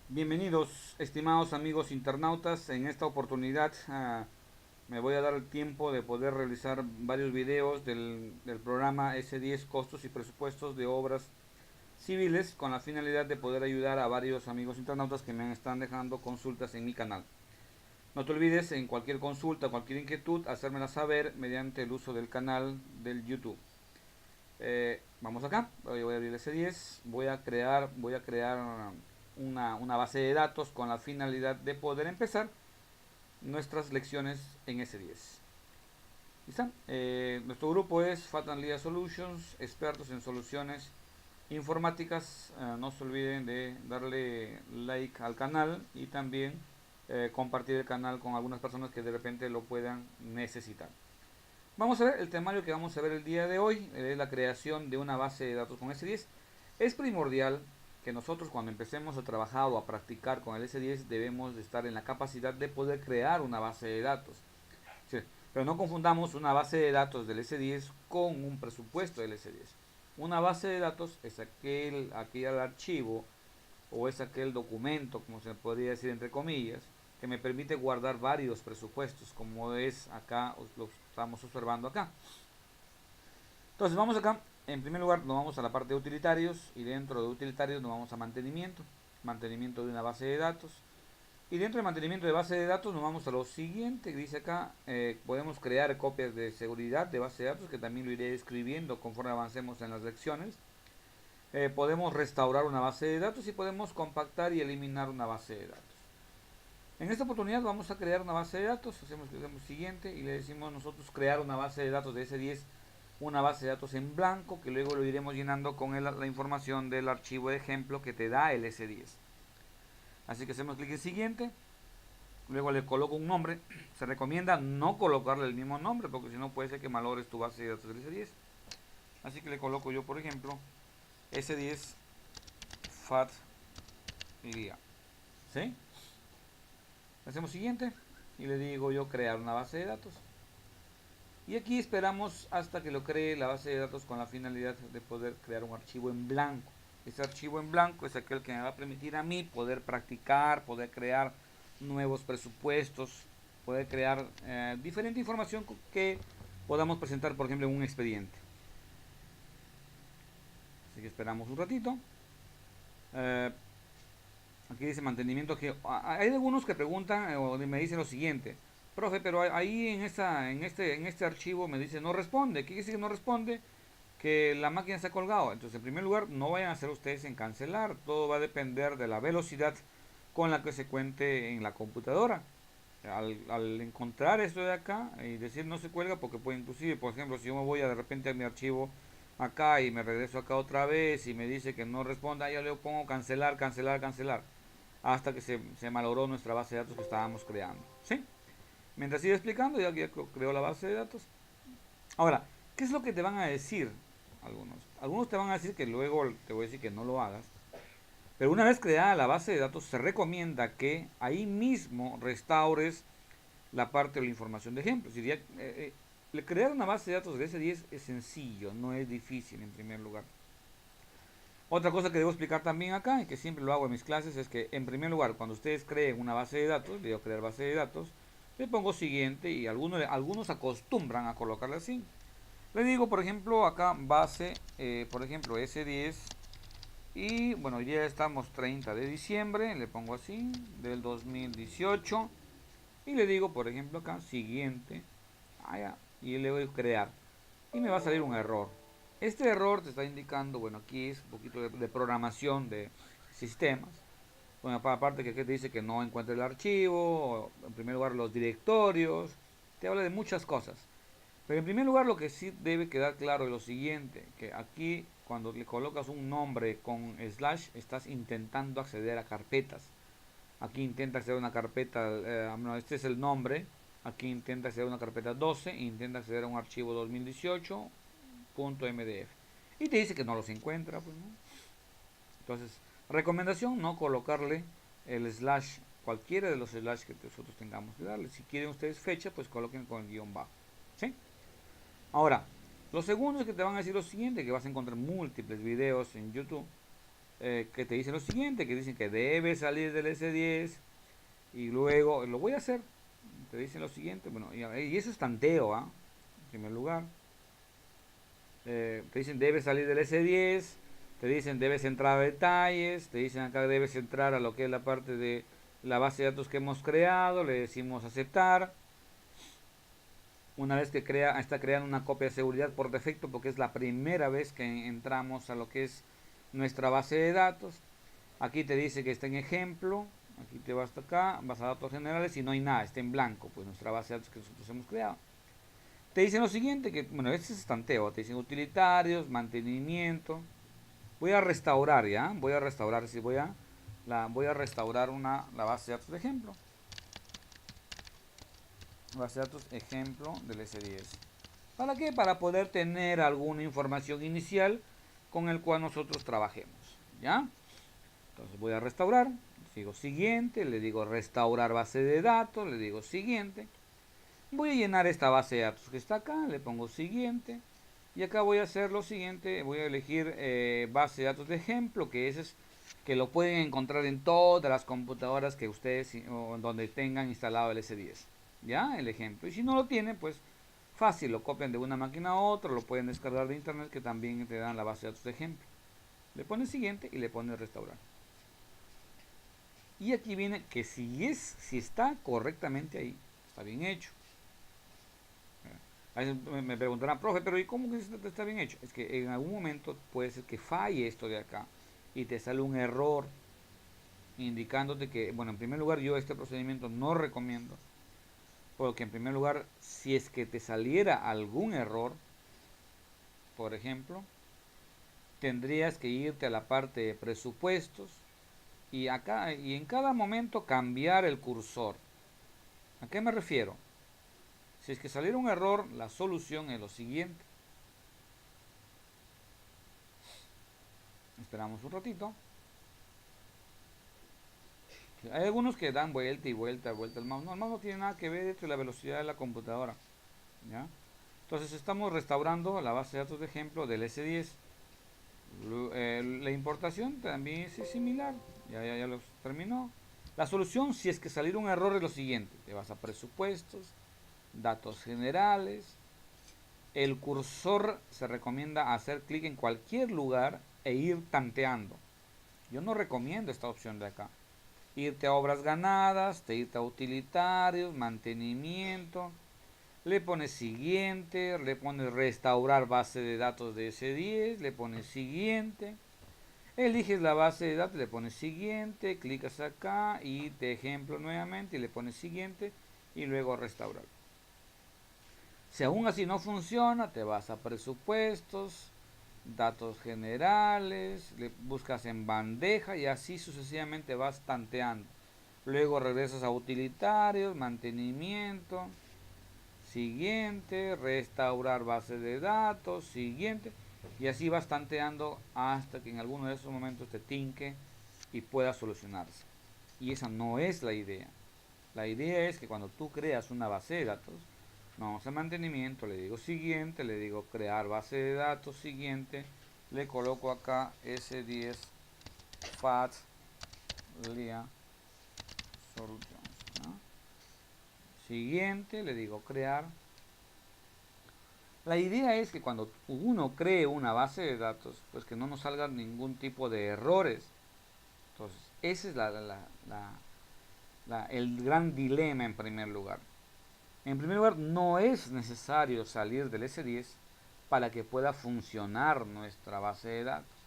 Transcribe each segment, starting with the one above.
Bienvenidos, estimados amigos internautas. En esta oportunidad me voy a dar el tiempo de poder realizar varios videos del programa S10 Costos y Presupuestos de Obras Civiles con la finalidad de poder ayudar a varios amigos internautas que me están dejando consultas en mi canal. No te olvides, en cualquier consulta, cualquier inquietud, hacérmela saber mediante el uso del canal del YouTube. Vamos acá, voy a abrir S10, voy a crear una base de datos con la finalidad de poder empezar nuestras lecciones en S10. ¿Listo? Nuestro grupo es Fatanalia Solutions, expertos en soluciones informáticas. No se olviden de darle like al canal y también compartir el canal con algunas personas que de repente lo puedan necesitar. Vamos a ver el temario que vamos a ver el día de hoy, es la creación de una base de datos con S10. Es primordial que nosotros cuando empecemos a trabajar o a practicar con el S10 debemos de estar en la capacidad de poder crear una base de datos. Sí, pero no confundamos una base de datos del S10 con un presupuesto del S10. Una base de datos es aquel archivo o es aquel documento, como se podría decir entre comillas, que me permite guardar varios presupuestos, como es acá, lo estamos observando acá. Entonces vamos acá, en primer lugar nos vamos a la parte de utilitarios y dentro de utilitarios nos vamos a mantenimiento de una base de datos. Y dentro de mantenimiento de base de datos nos vamos a lo siguiente que dice acá, podemos crear copias de seguridad de base de datos, que también lo iré escribiendo conforme avancemos en las lecciones. Podemos restaurar una base de datos y podemos compactar y eliminar una base de datos. En esta oportunidad vamos a crear una base de datos, hacemos el siguiente y le decimos nosotros crear una base de datos de S10, una base de datos en blanco que luego lo iremos llenando con la información del archivo de ejemplo que te da el S10. Así que hacemos clic en siguiente, luego le coloco un nombre. Se recomienda no colocarle el mismo nombre porque si no puede ser que malogres tu base de datos del S10. Así que le coloco yo, por ejemplo, S10 FAT guía. ¿Sí? Hacemos siguiente y le digo yo crear una base de datos. Y aquí esperamos hasta que lo cree la base de datos con la finalidad de poder crear un archivo en blanco. Ese archivo en blanco es aquel que me va a permitir a mí poder practicar, poder crear nuevos presupuestos, poder crear diferente información que podamos presentar, por ejemplo, en un expediente. Así que esperamos un ratito. Eh, Aquí dice mantenimiento. Hay algunos que preguntan o me dicen lo siguiente: profe, pero ahí en este archivo me dice no responde. ¿Qué quiere decir que no responde? Que la máquina se ha colgado. Entonces, en primer lugar, no vayan a hacer ustedes en cancelar. Todo va a depender de la velocidad con la que se cuente en la computadora. Al encontrar esto de acá y decir no se cuelga, porque puede inclusive, por ejemplo, si yo me voy de repente a mi archivo acá y me regreso acá otra vez y me dice que no responda, yo le pongo cancelar, cancelar, cancelar hasta que se malogró nuestra base de datos que estábamos creando. ¿Sí? Mientras sigue explicando, ya creo la base de datos. Ahora, ¿qué es lo que te van a decir algunos? Algunos te van a decir que luego te voy a decir que no lo hagas. Pero una vez creada la base de datos, se recomienda que ahí mismo restaures la parte de la información de ejemplo. Si crear una base de datos de S10 es sencillo, no es difícil en primer lugar. Otra cosa que debo explicar también acá, y que siempre lo hago en mis clases, es que en primer lugar, cuando ustedes creen una base de datos, le digo crear base de datos, le pongo siguiente y algunos acostumbran a colocarle así. Le digo, por ejemplo, acá base, por ejemplo, S10 y bueno, hoy día estamos 30 de diciembre, le pongo así, del 2018 y le digo, por ejemplo, acá siguiente, y le voy a crear y me va a salir un error. Este error te está indicando, bueno, aquí es un poquito de programación de sistemas. Bueno, aparte que te dice que no encuentre el archivo, en primer lugar los directorios, te habla de muchas cosas. Pero en primer lugar lo que sí debe quedar claro es lo siguiente, que aquí cuando le colocas un nombre con slash estás intentando acceder a carpetas. Aquí intenta acceder a una carpeta, no, este es el nombre, aquí intenta acceder a una carpeta 12, intenta acceder a un archivo 2018.mdf. Y te dice que no los encuentra, pues, ¿no? Entonces, recomendación, no colocarle el slash, cualquiera de los slash que nosotros tengamos que darle. Si quieren ustedes fecha, pues coloquen con el guión bajo. ¿Sí? Ahora, lo segundo es que te van a decir lo siguiente, que vas a encontrar múltiples videos en YouTube que te dicen lo siguiente, que dicen que debes salir del S10 y luego, lo voy a hacer, te dicen lo siguiente, bueno, y eso es tanteo, ¿ah? En primer lugar, te dicen debes salir del S10, te dicen debes entrar a detalles, te dicen acá debes entrar a lo que es la parte de la base de datos que hemos creado, le decimos aceptar. Una vez que está creando una copia de seguridad por defecto, porque es la primera vez que entramos a lo que es nuestra base de datos. Aquí te dice que está en ejemplo, aquí te vas hasta acá, vas a datos generales y no hay nada, está en blanco, pues nuestra base de datos que nosotros hemos creado. Te dicen lo siguiente, que bueno, este es estanteo, te dicen utilitarios, mantenimiento. Voy a restaurar ya, voy a restaurar, si voy a restaurar la base de datos de ejemplo. Base de datos ejemplo del S10. ¿Para qué? Para poder tener alguna información inicial con el cual nosotros trabajemos. ¿Ya? Entonces voy a restaurar, sigo siguiente, le digo restaurar base de datos, le digo siguiente. Voy a llenar esta base de datos que está acá, le pongo siguiente. Y acá voy a hacer lo siguiente, voy a elegir base de datos de ejemplo, que ese es que lo pueden encontrar en todas las computadoras que ustedes o donde tengan instalado el S10. ¿Ya? El ejemplo. Y si no lo tienen, pues fácil, lo copian de una máquina a otra, lo pueden descargar de internet que también te dan la base de datos de ejemplo. Le pones siguiente y le pones restaurar. Y aquí viene que si está correctamente ahí, está bien hecho. A veces me preguntarán, profe, pero ¿y cómo que está bien hecho? Es que en algún momento puede ser que falle esto de acá y te sale un error indicándote que, bueno, en primer lugar yo este procedimiento no recomiendo, porque en primer lugar, si es que te saliera algún error, por ejemplo, tendrías que irte a la parte de presupuestos y acá y en cada momento cambiar el cursor. ¿A qué me refiero? Si es que saliera un error, la solución es lo siguiente. Esperamos un ratito. Hay algunos que dan vuelta y vuelta, vuelta el mouse. No, el mouse no tiene nada que ver con la velocidad de la computadora. ¿Ya? Entonces estamos restaurando la base de datos de ejemplo del S10. La importación también es similar. Ya los terminó. La solución, si es que saliera un error, es lo siguiente. Te vas a presupuestos, datos generales. El cursor se recomienda hacer clic en cualquier lugar e ir tanteando. Yo no recomiendo esta opción de acá. Irte a obras ganadas, te irte a utilitarios, mantenimiento. Le pones siguiente, le pones restaurar base de datos de S10, le pones siguiente. Eliges la base de datos, le pones siguiente, clicas acá y te ejemplo nuevamente y le pones siguiente y luego restaurar. Si aún así no funciona, te vas a presupuestos, datos generales, le buscas en bandeja y así sucesivamente vas tanteando. Luego regresas a utilitarios, mantenimiento, siguiente, restaurar base de datos, siguiente, y así vas tanteando hasta que en alguno de esos momentos te tinque y pueda solucionarse. Y esa no es la idea. La idea es que cuando tú creas una base de datos, vamos a mantenimiento, le digo siguiente, le digo crear base de datos, siguiente, le coloco acá S10 FAT LIA Solutions, ¿no? Siguiente, le digo crear. La idea es que cuando uno cree una base de datos, pues que no nos salgan ningún tipo de errores. Entonces, ese es el gran dilema en primer lugar. En primer lugar, no es necesario salir del S10 para que pueda funcionar nuestra base de datos.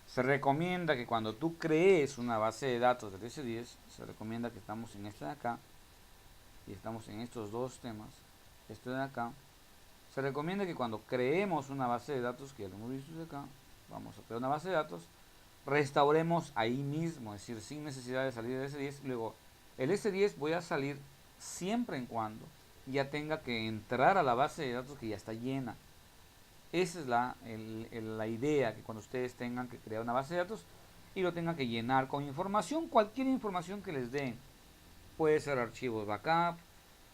Se recomienda que cuando tú crees una base de datos del S10, se recomienda que estamos en este de acá y estamos en estos dos temas, este de acá. Se recomienda que cuando creemos una base de datos, que ya lo hemos visto de acá, vamos a crear una base de datos, restauremos ahí mismo, es decir, sin necesidad de salir del S10. Luego, el S10 voy a salir siempre en cuando ya tenga que entrar a la base de datos que ya está llena. Esa es la idea, que cuando ustedes tengan que crear una base de datos y lo tengan que llenar con información, cualquier información que les den. Puede ser archivos backup,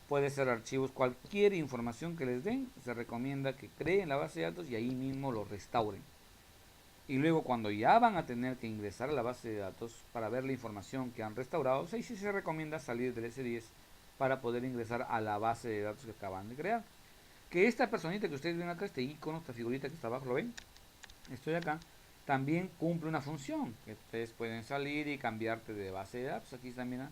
puede ser archivos, cualquier información que les den, se recomienda que creen la base de datos y ahí mismo lo restauren. Y luego cuando ya van a tener que ingresar a la base de datos para ver la información que han restaurado, ahí sí se recomienda salir del S10 para poder ingresar a la base de datos que acaban de crear. Que esta personita que ustedes ven acá, este icono, esta figurita que está abajo, ¿lo ven? Estoy acá. También cumple una función que ustedes pueden salir y cambiarte de base de datos. Aquí también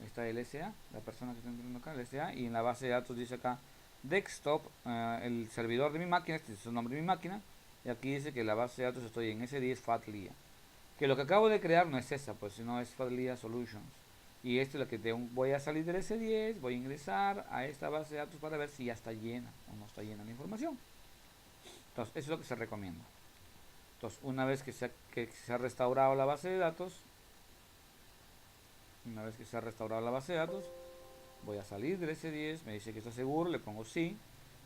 está el SA, la persona que está entrando acá, el SA, y en la base de datos dice acá desktop, el servidor de mi máquina, este es el nombre de mi máquina, y aquí dice que la base de datos estoy en S10 FATLIA, que lo que acabo de crear no es esa, pues sino es FATLIA Solutions, y esto es lo que voy a salir del S10, voy a ingresar a esta base de datos para ver si ya está llena o no está llena la información. Entonces eso es lo que se recomienda. Entonces una vez que se ha restaurado la base de datos, voy a salir del S10, me dice que está seguro, le pongo sí.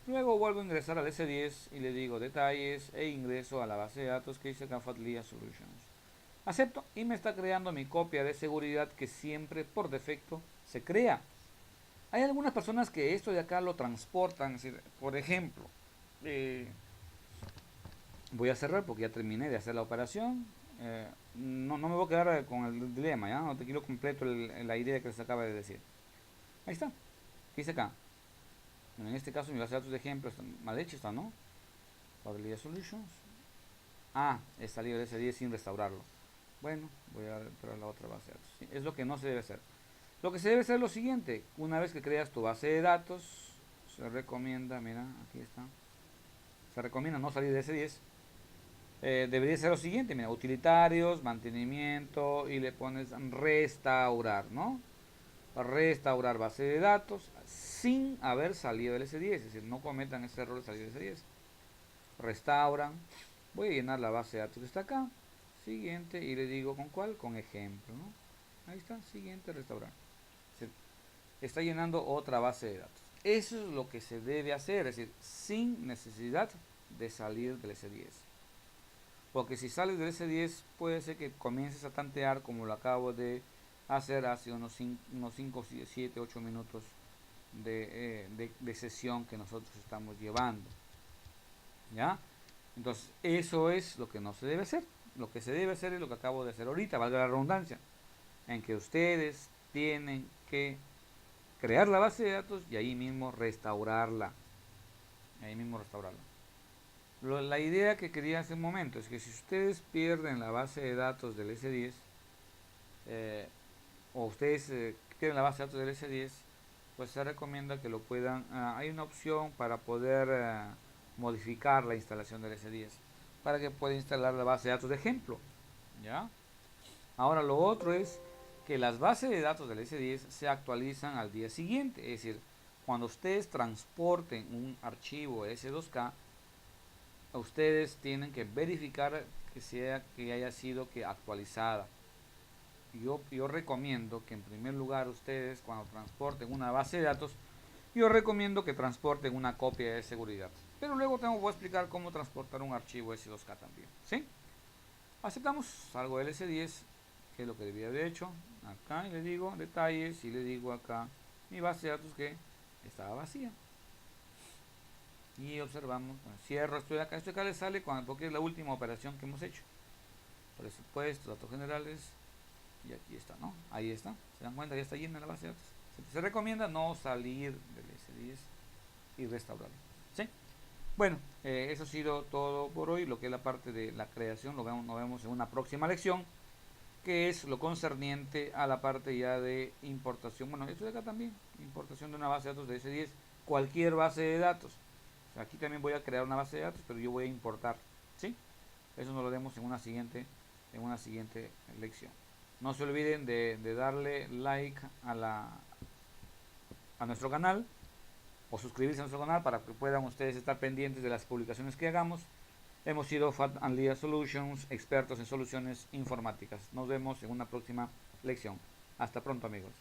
Luego vuelvo a ingresar al S10 y le digo detalles e ingreso a la base de datos que dice acá FATLIA Solutions. Acepto y me está creando mi copia de seguridad que siempre por defecto se crea. Hay algunas personas que esto de acá lo transportan, es decir, por ejemplo, voy a cerrar porque ya terminé de hacer la operación. No me voy a quedar con el dilema, ¿ya? No te quiero completo la idea que les acaba de decir. Ahí está. ¿Qué dice acá? Bueno, en este caso mi base de datos de ejemplo está mal hecha, está, ¿no? FATLIA Solutions. Es salir de ese 10 sin restaurarlo. Bueno, voy a entrar a la otra base de datos. ¿Sí? Es lo que no se debe hacer. Lo que se debe hacer es lo siguiente. Una vez que creas tu base de datos, se recomienda, mira, aquí está. Se recomienda no salir de ese 10. Debería ser lo siguiente, mira, utilitarios, mantenimiento y le pones restaurar, ¿no? Restaurar base de datos sin haber salido del S10, es decir, no cometan ese error de salir del S10. Restauran, voy a llenar la base de datos que está acá, siguiente, y le digo con cuál, con ejemplo, ¿no? Ahí está, siguiente, restaurar. Está llenando otra base de datos. Eso es lo que se debe hacer, es decir, sin necesidad de salir del S10. Porque si sales del S10 puede ser que comiences a tantear como lo acabo de hacer hace unos 5, 7, 8 minutos de sesión que nosotros estamos llevando. ¿Ya? Entonces eso es lo que no se debe hacer. Lo que se debe hacer es lo que acabo de hacer ahorita, valga la redundancia, en que ustedes tienen que crear la base de datos y ahí mismo restaurarla. La idea que quería hace un momento es que si ustedes pierden la base de datos del S10, o ustedes pierden la base de datos del S10, pues se recomienda que lo puedan, hay una opción para poder modificar la instalación del S10, para que pueda instalar la base de datos de ejemplo, ¿ya? Ahora lo otro es que las bases de datos del S10 se actualizan al día siguiente, es decir, cuando ustedes transporten un archivo S2K, ustedes tienen que verificar que haya sido actualizada. Yo recomiendo que en primer lugar ustedes cuando transporten una base de datos, yo recomiendo que transporten una copia de seguridad. Pero luego voy a explicar cómo transportar un archivo S2K también. ¿Sí? Aceptamos, salgo del S10, que es lo que debía haber hecho. Acá y le digo detalles y le digo acá mi base de datos que estaba vacía. Y observamos, bueno, cierro, esto acá le sale porque es la última operación que hemos hecho. Presupuesto, datos generales, y aquí está, ¿no? Ahí está, se dan cuenta, ya está llena la base de datos. Se recomienda no salir del S10 y restaurarlo. ¿Sí? Bueno, eso ha sido todo por hoy, lo que es la parte de la creación, nos vemos en una próxima lección, que es lo concerniente a la parte ya de importación. Bueno, esto de acá también, importación de una base de datos de S10, cualquier base de datos. O sea, aquí también voy a crear una base de datos, pero yo voy a importar, ¿sí? Eso nos lo vemos en una siguiente lección. No se olviden de darle like a nuestro canal o suscribirse a nuestro canal para que puedan ustedes estar pendientes de las publicaciones que hagamos. Hemos sido FATLIA Solutions, expertos en soluciones informáticas. Nos vemos en una próxima lección. Hasta pronto, amigos.